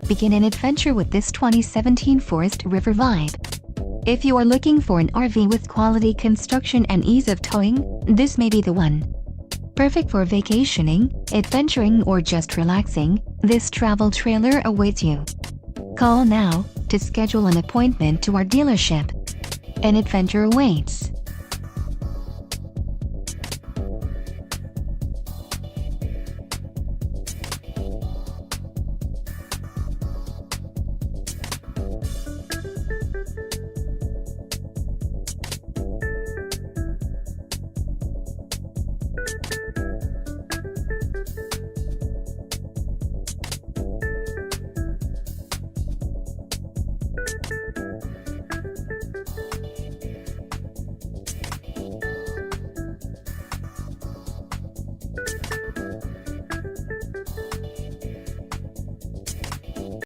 Begin an adventure with this 2017 Forest River Vibe. If you are looking for an RV with quality construction and ease of towing, this may be the one. Perfect for vacationing, adventuring, or just relaxing, this travel trailer awaits you. Call now to schedule an appointment to our dealership. An adventure awaits.